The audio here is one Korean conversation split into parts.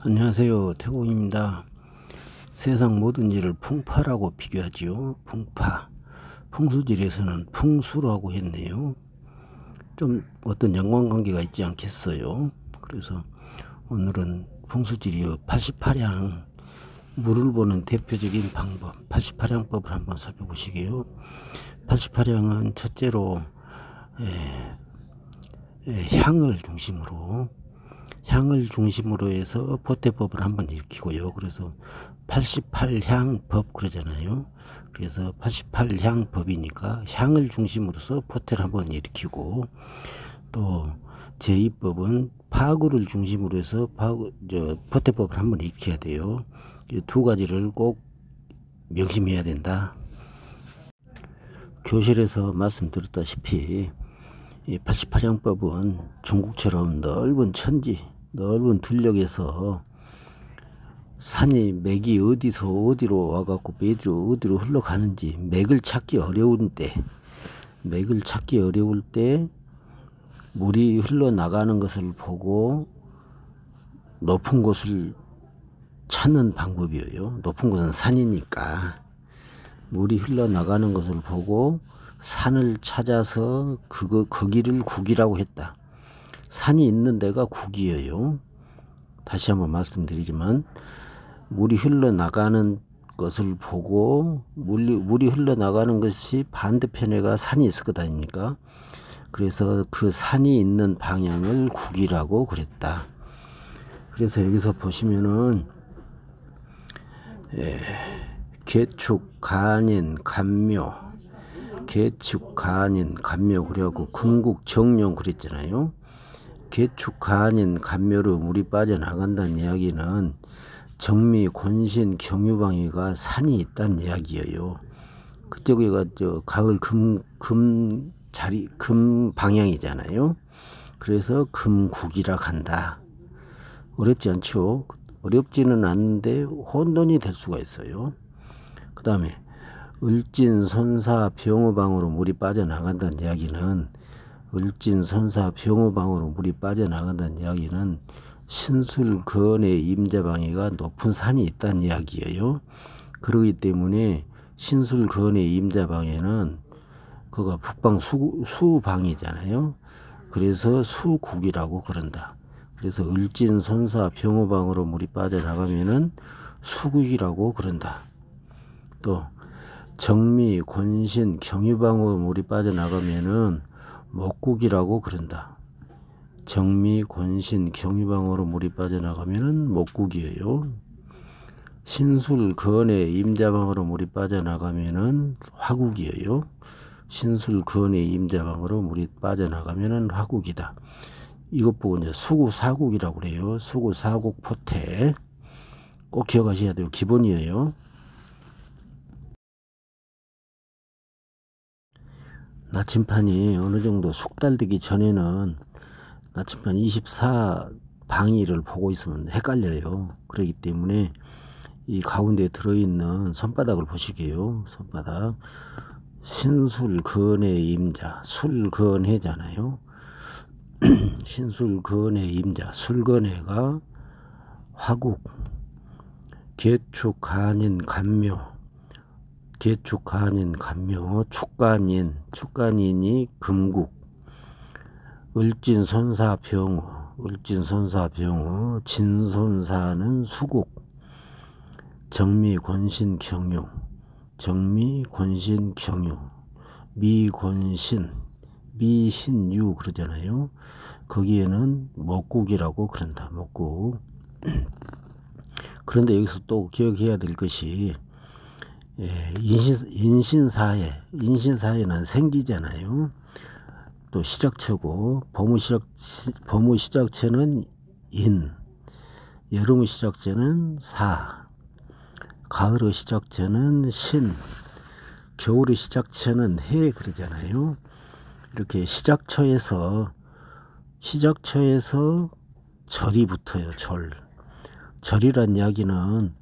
안녕하세요. 태국입니다. 세상 모든 일을 풍파라고 비교하지요. 풍파. 풍수질에서는 풍수라고 했네요. 좀 어떤 연관관계가 있지 않겠어요. 그래서 오늘은 풍수질이요 88향, 물을 보는 대표적인 방법 88향법을 한번 살펴보시게요. 88향은 첫째로 향을 중심으로 해서 포태법을 한번 일으키고요. 그래서 88향 법 그러잖아요. 그래서 88향 법이니까 향을 중심으로서 포태를 한번 일으키고, 또 제2법은 파구를 중심으로 해서 포태법을 한번 일으켜야 돼요. 이 두 가지를 꼭 명심해야 된다. 교실에서 말씀드렸다시피 이 88향법은 중국처럼 넓은 천지, 넓은 들녘에서 산이 맥이 어디서 어디로 와갖고 매디로 어디로 흘러가는지 맥을 찾기 어려울 때 물이 흘러나가는 것을 보고 높은 곳을 찾는 방법이에요. 높은 곳은 산이니까 물이 흘러나가는 것을 보고 산을 찾아서 거기를 국이라고 했다. 산이 있는 데가 국이에요. 다시 한번 말씀드리지만 물이 흘러나가는 것을 보고 물이 흘러나가는 것이 반대편에가 산이 있을 것 아닙니까? 그래서 그 산이 있는 방향을 국이라고 그랬다. 그래서 여기서 보시면은 계축, 간인, 간묘, 계축, 간인, 간묘 그래갖고 금국, 정룡 그랬잖아요. 계축, 간인, 간묘로 물이 빠져나간다는 이야기는 정미, 권신, 경유방위가 산이 있다는 이야기예요. 그쪽에가 가을 금 방향이잖아요. 그래서 금국이라 간다. 어렵지 않죠? 어렵지는 않는데 혼돈이 될 수가 있어요. 그 다음에 을진, 손사, 병호방으로 물이 빠져나간다는 이야기는 신술, 건의, 임자방위가 높은 산이 있다는 이야기예요. 그러기 때문에 신술, 건의, 임자방위는 그가 북방 수방이잖아요. 그래서 수국이라고 그런다. 그래서 을진, 손사, 병호방으로 물이 빠져나가면은 수국이라고 그런다. 또 정미, 권신, 경유방으로 물이 빠져나가면은 목국이라고 그런다. 정미, 권신, 경유방으로 물이 빠져나가면은 목국이에요. 신술, 건의, 임자방으로 물이 빠져나가면은 화국이에요. 신술, 건의, 임자방으로 물이 빠져나가면은 화국이다. 이것 보고 이제 수구, 사국이라고 그래요. 수구, 사국, 포태. 꼭 기억하셔야 돼요. 기본이에요. 나침판이 어느 정도 숙달되기 전에는 나침판 24방위를 보고 있으면 헷갈려요. 그렇기 때문에 이 가운데 들어있는 손바닥을 보시게요. 손바닥. 신술, 건의, 임자. 술건해잖아요. 신술, 건의, 임자. 술건해가 화국. 계축, 간인, 간묘. 계축, 간인, 간묘. 축간인이 금국. 을진, 손사, 병호. 진손사는 수국. 정미, 권신, 경유. 미신유 그러잖아요. 거기에는 목국이라고 그런다. 목국. 그런데 여기서 또 기억해야 될 것이 인신사회는 생기잖아요. 또 시작처고 범의 시작처는 인, 여름의 시작처는 사, 가을의 시작처는 신, 겨울의 시작처는 해 그러잖아요. 이렇게 시작처에서 절이 붙어요. 절이란 이야기는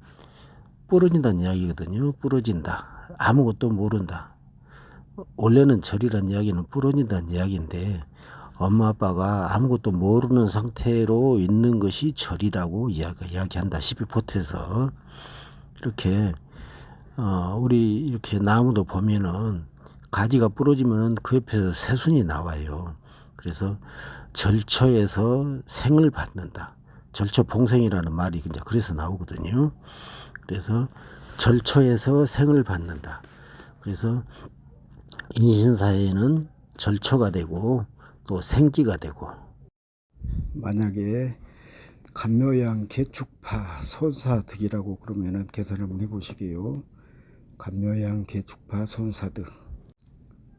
부러진다는 이야기거든요. 부러진다. 아무것도 모른다. 원래는 절이란 이야기는 부러진다는 이야기인데 엄마 아빠가 아무것도 모르는 상태로 있는 것이 절이라고 이야기한다. 11포트에서 이렇게 우리 이렇게 나무도 보면은 가지가 부러지면 그 옆에서 새순이 나와요. 그래서 절처에서 생을 받는다. 절처봉생이라는 말이 이제 그래서 나오거든요. 그래서 절처에서 생을 받는다. 그래서 인신사에는 절처가 되고 또 생지가 되고, 만약에 간묘양 개축파 손사득이라고 그러면은 계산 한번 해보시게요. 간묘양 개축파 손사득.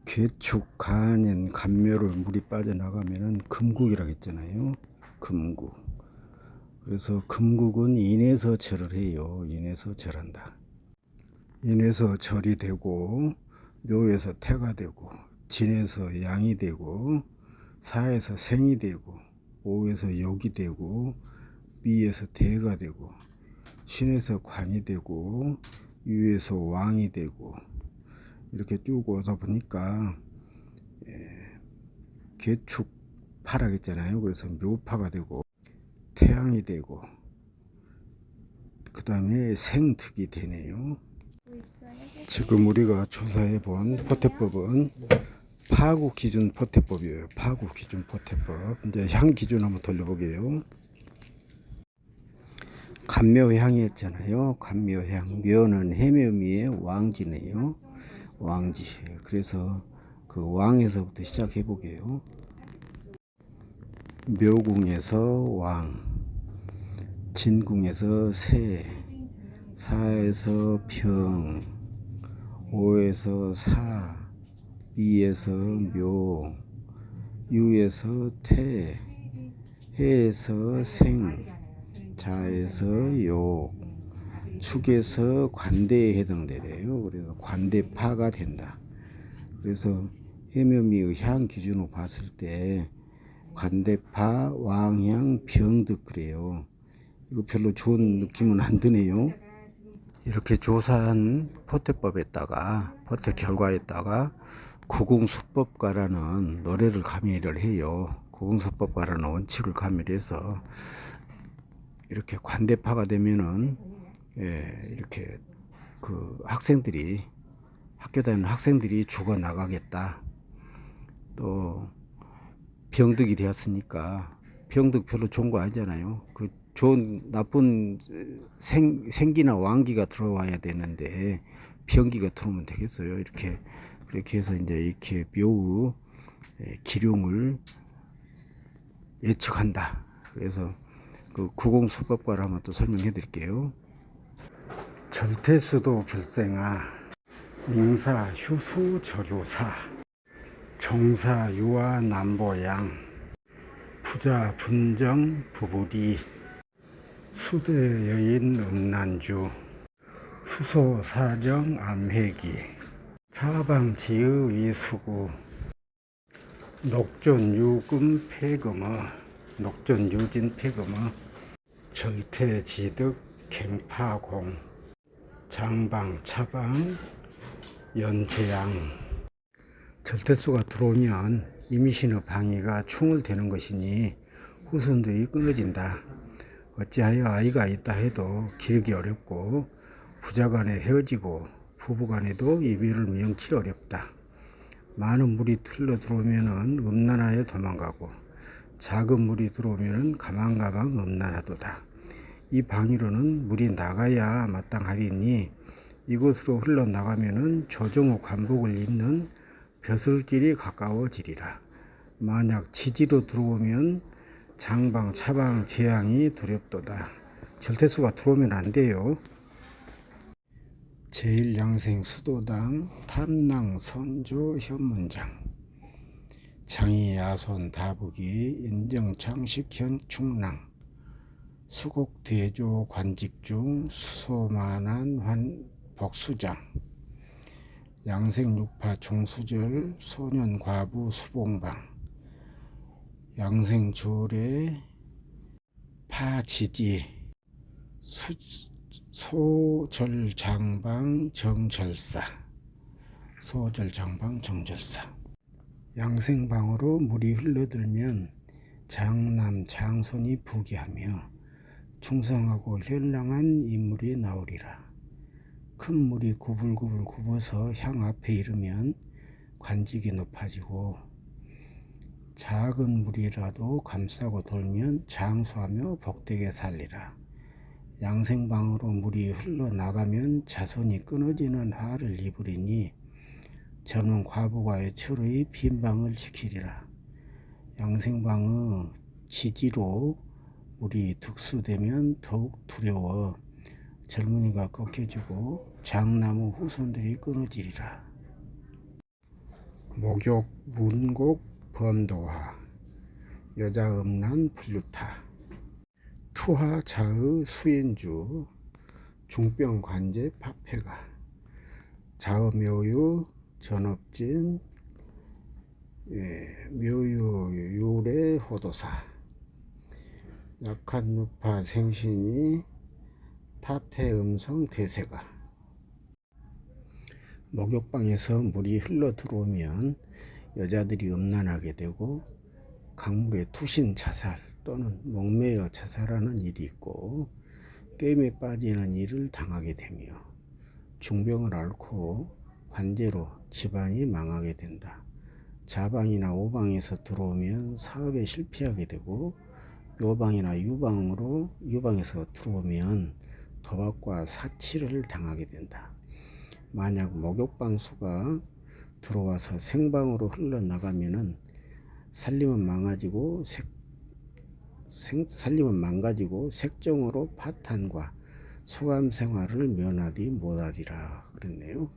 개축 간엔 간묘를 물이 빠져나가면은 금국이라고 했잖아요. 금국. 그래서 금국은 인에서 절을 해요. 인에서 절한다. 인에서 절이 되고, 묘에서 태가 되고, 진에서 양이 되고, 사에서 생이 되고, 오에서 욕이 되고, 미에서 대가 되고, 신에서 관이 되고, 유에서 왕이 되고, 이렇게 쭉 오다 보니까 개축파라고 했잖아요. 그래서 묘파가 되고 태양이 되고 그 다음에 생특이 되네요. 지금 우리가 조사해 본 포태법은 파국 기준 포태법이에요. 파국 기준 포태법. 이제 향 기준 한번 돌려보게요. 간묘향이었잖아요. 간묘향. 묘는 해묘미의 왕지네요. 왕지. 그래서 그 왕에서부터 시작해 보게요. 묘궁에서 왕, 진궁에서 새, 사에서 병, 오에서 사, 미에서 묘, 유에서 태, 해에서 생, 자에서 욕, 축에서 관대에 해당되래요. 그래서 관대파가 된다. 그래서 해묘미의 향 기준으로 봤을 때 관대파, 왕향, 병득 그래요. 이거 별로 좋은 느낌은 안 드네요. 이렇게 조사한 포태법에다가 포태 결과에다가 구궁수법가라는 노래를 가미를 해요. 구궁수법가라는 원칙을 가미를 해서 이렇게 관대파가 되면은 이렇게 그 학생들이 학교 다니는 학생들이 죽어 나가겠다. 또 병득이 되었으니까 병득 별로 좋은 거 아니잖아요. 그 좋은 나쁜 생기나 왕기가 들어와야 되는데 병기가 들어오면 되겠어요. 이렇게 그렇게 해서 이제 이렇게 묘의 기룡을 예측한다. 그래서 그 구공수법과를 한번 또 설명해 드릴게요. 절태수도 불생아, 잉사 휴수 절요사, 정사 유아 남보양, 부자 분정 부부리, 수대 여인 음란주, 수소 사정 암회기, 차방지의 위수구, 녹존 유금 폐금어, 녹존 유진 폐금어, 절태지득 갱파공, 장방 차방 연재양. 절태수가 들어오면 임신의 방위가 충을 되는 것이니 후손들이 끊어진다. 어찌하여 아이가 있다 해도 기르기 어렵고 부자간에 헤어지고 부부간에도 이별을 명키 어렵다. 많은 물이 틀려 들어오면 음란하여 도망가고 작은 물이 들어오면 가망가망 음란하도다. 이 방위로는 물이 나가야 마땅하리니 이곳으로 흘러나가면 조정호 관복을 잇는 벼슬길이 가까워지리라. 만약 지지로 들어오면 장방, 차방, 재앙이 두렵도다. 절태수가 들어오면 안 돼요. 제1양생 수도당 탐낭 선조 현문장, 장이 야손 다북이 인정창식현 충랑, 수곡대조 관직중 수소만한 환 복수장, 양생육파 종수절 소년과부 수봉방, 양생조례 파지지 소절장방 정절사, 소절장방 정절사. 양생방으로 물이 흘러들면 장남 장손이 부귀하며 충성하고 현랑한 인물이 나오리라. 큰 물이 구불구불 굽어서 향 앞에 이르면 관직이 높아지고 작은 물이라도 감싸고 돌면 장수하며 복되게 살리라. 양생방으로 물이 흘러나가면 자손이 끊어지는 화를 입으리니 젊은 과부가의 철의 빈방을 지키리라. 양생방의 지지로 물이 득수되면 더욱 두려워 젊은이가 꺾여지고 장나무 후손들이 끊어지리라. 목욕 문곡 범도화 여자 음란 불루타 투하 자의 수인주 중병 관제 파폐가 자의 묘유 전업진 묘유 유래 호도사 약한 유파 생신이 타태 음성 대세가 목욕방에서 물이 흘러 들어오면 여자들이 음란하게 되고 강물에 투신 자살 또는 목매어 자살하는 일이 있고 게임에 빠지는 일을 당하게 되며 중병을 앓고 관제로 집안이 망하게 된다. 자방이나 오방에서 들어오면 사업에 실패하게 되고 요방이나 유방에서 들어오면 도박과 사치를 당하게 된다. 만약 목욕방 수가 들어와서 생방으로 흘러나가면은 살림은 망가지고 색정으로 파탄과 소감 생활을 면하지 못하리라 그랬네요.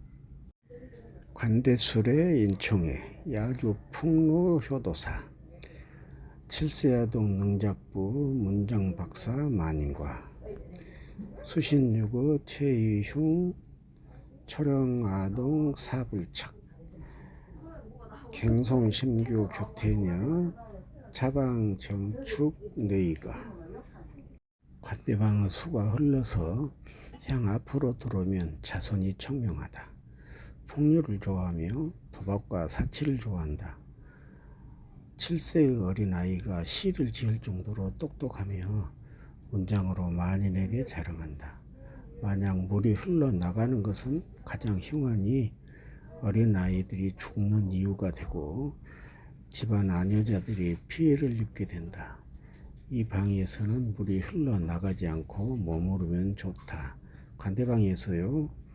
관대술의 인총회 야주 풍루 효도사 칠세야동 능작부 문장박사 만인과 수신유고 최이흉 초령아동 사불척 갱송심규 교태녀 자방정축 너희가 관대방의 수가 흘러서 향 앞으로 들어오면 자손이 청명하다. 풍류를 좋아하며 도박과 사치를 좋아한다. 7세의 어린아이가 시를 지을 정도로 똑똑하며 문장으로 만인에게 자랑한다. 만약 물이 흘러나가는 것은 가장 흉하니 어린아이들이 죽는 이유가 되고 집안 아녀자들이 피해를 입게 된다. 이 방에서는 물이 흘러나가지 않고 머무르면 좋다. 관대방에서요.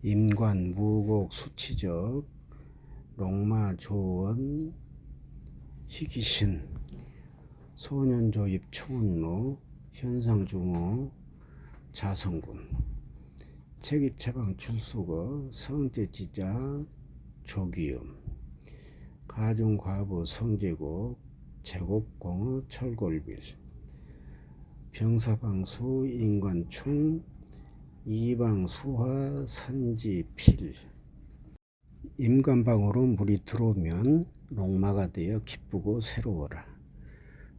임관, 무곡, 수치적, 롱마, 조원, 희귀신, 소년조입, 초운로, 현상중호, 자성군, 체기체방, 출수거, 성제지자, 조기음, 가중과부, 성제곡, 제곡공어, 철골빌, 병사방수, 인관충, 이방수화, 선지필. 임관방으로 물이 들어오면 롱마가 되어 기쁘고 새로워라.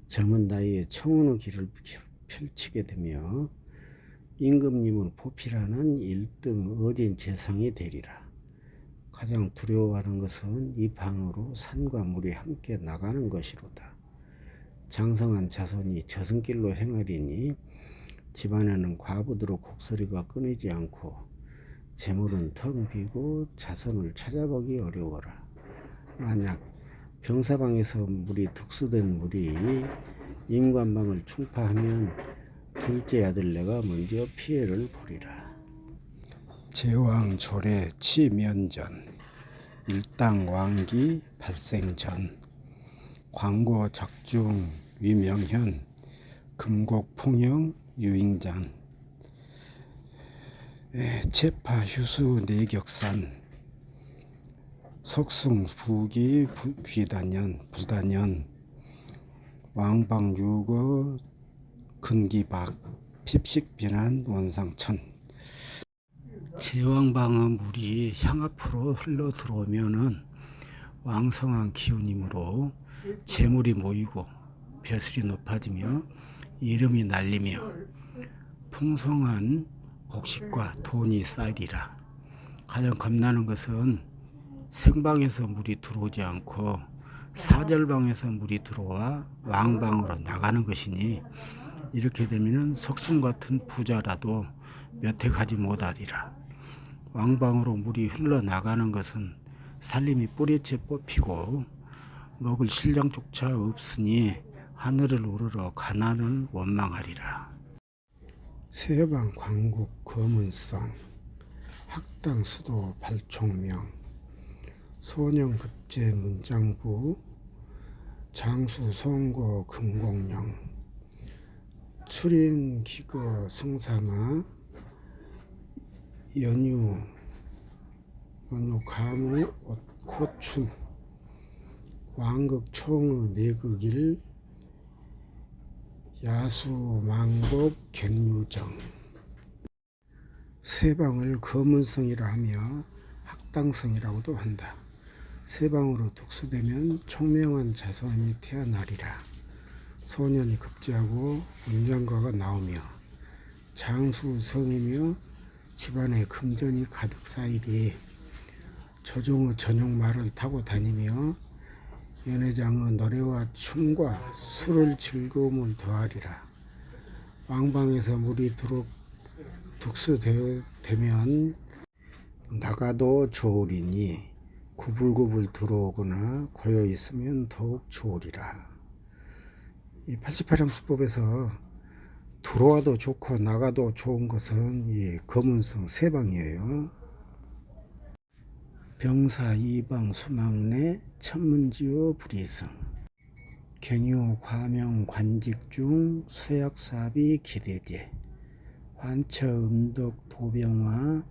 젊은 나이에 청운의 길을 펼치게 되며 임금님을 보필하는 1등 어진 재상이 되리라. 가장 두려워하는 것은 이 방으로 산과 물이 함께 나가는 것이로다. 장성한 자손이 저승길로 행하리니 집안에는 과부들의 곡소리가 끊이지 않고 재물은 텅 비고 자손을 찾아보기 어려워라. 만약 병사방에서 물이 득수된 물이 임관방을 충파하면 둘째 아들네가 먼저 피해를 보리라. 제왕조례 치면전 일당왕기 발생전 광고 적중 위명현 금곡풍영 유ing장 체파휴수 내격산 속승부기 귀단연 부단연 왕방유거 근기박 핍식비난 원상천. 제왕방의 물이 향 앞으로 흘러 들어오면은 왕성한 기운이므로 재물이 모이고 벼슬이 높아지며 이름이 날리며 풍성한 곡식과 돈이 쌓이리라. 가장 겁나는 것은 생방에서 물이 들어오지 않고 사절방에서 물이 들어와 왕방으로 나가는 것이니, 이렇게 되면 석순 같은 부자라도 몇 해 가지 못하리라. 왕방으로 물이 흘러나가는 것은 살림이 뿌리째 뽑히고 먹을 실량조차 없으니 하늘을 우러러 가난을 원망하리라. 세방 광국 거문성 학당 수도 발총명 소년급제 문장부 장수 송고 금공령 출인 기거 승사마 연유 가무 고춘 왕극 총의 내극일 야수 망곡 갱유정. 세방을 거문성이라 하며 학당성이라고도 한다. 세방으로 독수되면 총명한 자손이 태어나리라. 소년이 급제하고 문장가가 나오며 장수성이며 집안에 금전이 가득 쌓이리. 조종의 전용말을 타고 다니며 연회장의 노래와 춤과 술을 즐거움을 더하리라. 왕방에서 물이 독수되면 나가도 좋으리니 구불구불 들어오거나 고여 있으면 더욱 좋으리라. 이 88형 수법에서 들어와도 좋고 나가도 좋은 것은 이 거문성 세방이에요. 병사 이방 수망내 천문지오 불이성 경유 과명 관직 중 수약사비 기대제 환처 음독 도병화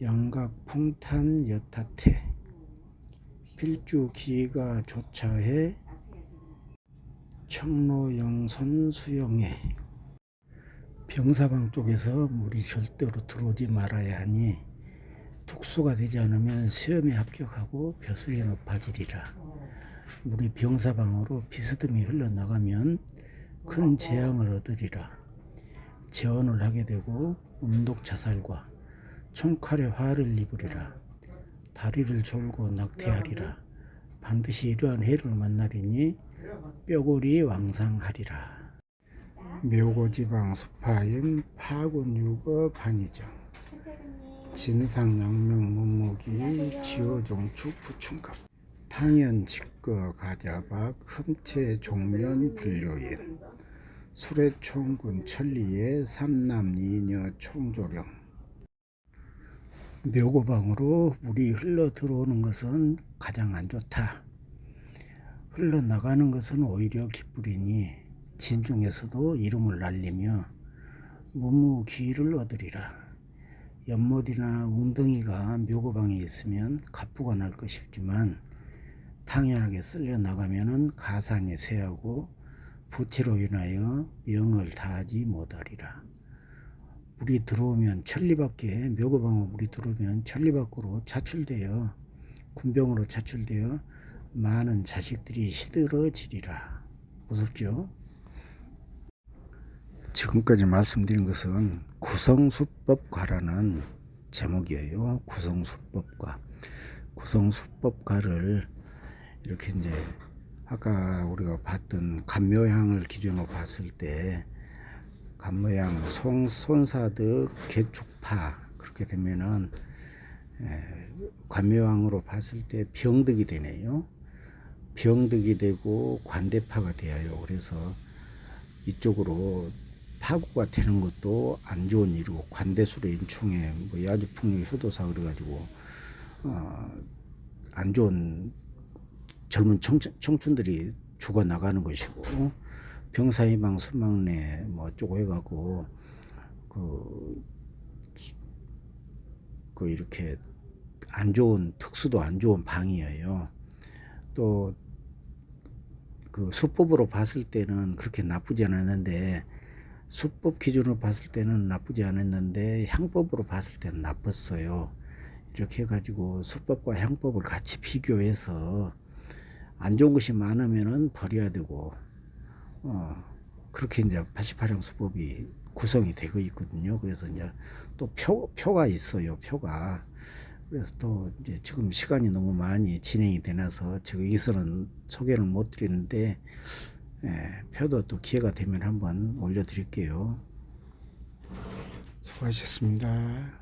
영각 풍탄 여타태 필주 기가 조차해 청로 영선 수영해. 병사방 쪽에서 물이 절대로 들어오지 말아야 하니 특수가 되지 않으면 시험에 합격하고 벼슬이 높아지리라. 물이 병사방으로 비스듬히 흘러나가면 큰 재앙을 얻으리라. 재혼을 하게 되고 음독자살과 총칼에 화를 입으리라. 다리를 졸고 낙태하리라. 반드시 이러한 해를 만나리니 뼈골이 왕상하리라. 묘고지방 수파임 파군유거 반이정 진상양명 문무기 지호종축 부충급 탕연 직거 가자박 흠체 종면 불료인 수레총군 천리의 삼남 이녀 총조령. 묘고방으로 물이 흘러 들어오는 것은 가장 안 좋다. 흘러나가는 것은 오히려 기쁘리니 진중에서도 이름을 날리며 문무기를 얻으리라. 연못이나 웅덩이가 묘고방에 있으면 갑부가 날 것이지만 당연하게 쓸려 나가면은 가산이 쇠하고 부채로 인하여 명을 다하지 못하리라. 물이 들어오면 천리밖에 묘고방으로 물이 들어오면 천리 밖으로 차출되어 군병으로 차출되어 많은 자식들이 시들어지리라. 무섭죠? 지금까지 말씀드린 것은 구성수법과라는 제목이에요. 구성수법과. 구성수법과를 이렇게 이제 아까 우리가 봤던 간묘향을 기준으로 봤을 때 간묘향 손사득 개축파 그렇게 되면은 관묘향으로 봤을 때 병득이 되네요. 병득이 되고 관대파가 되어요. 그래서 이쪽으로 파구가 되는 것도 안 좋은 일이고 관대술의 인충에 뭐 야주풍류 효도사 그래가지고 안 좋은 젊은 청춘들이 죽어나가는 것이고 병사희망 순망내 뭐 어쩌고 해가고 그 이렇게 안 좋은 특수도 안 좋은 방이에요. 또 그 수법으로 봤을 때는 그렇게 나쁘지 않았는데 수법 기준으로 봤을 때는 나쁘지 않았는데 향법으로 봤을 때는 나빴어요. 이렇게 해가지고 수법과 향법을 같이 비교해서 안 좋은 것이 많으면은 버려야 되고 그렇게 이제 88형 수법이 구성이 되고 있거든요. 그래서 이제 또 표가 있어요. 표가. 그래서 또 이제 지금 시간이 너무 많이 진행이 되나서 여기서는 소개를 못 드리는데, 표도 또 기회가 되면 한번 올려드릴게요. 수고하셨습니다.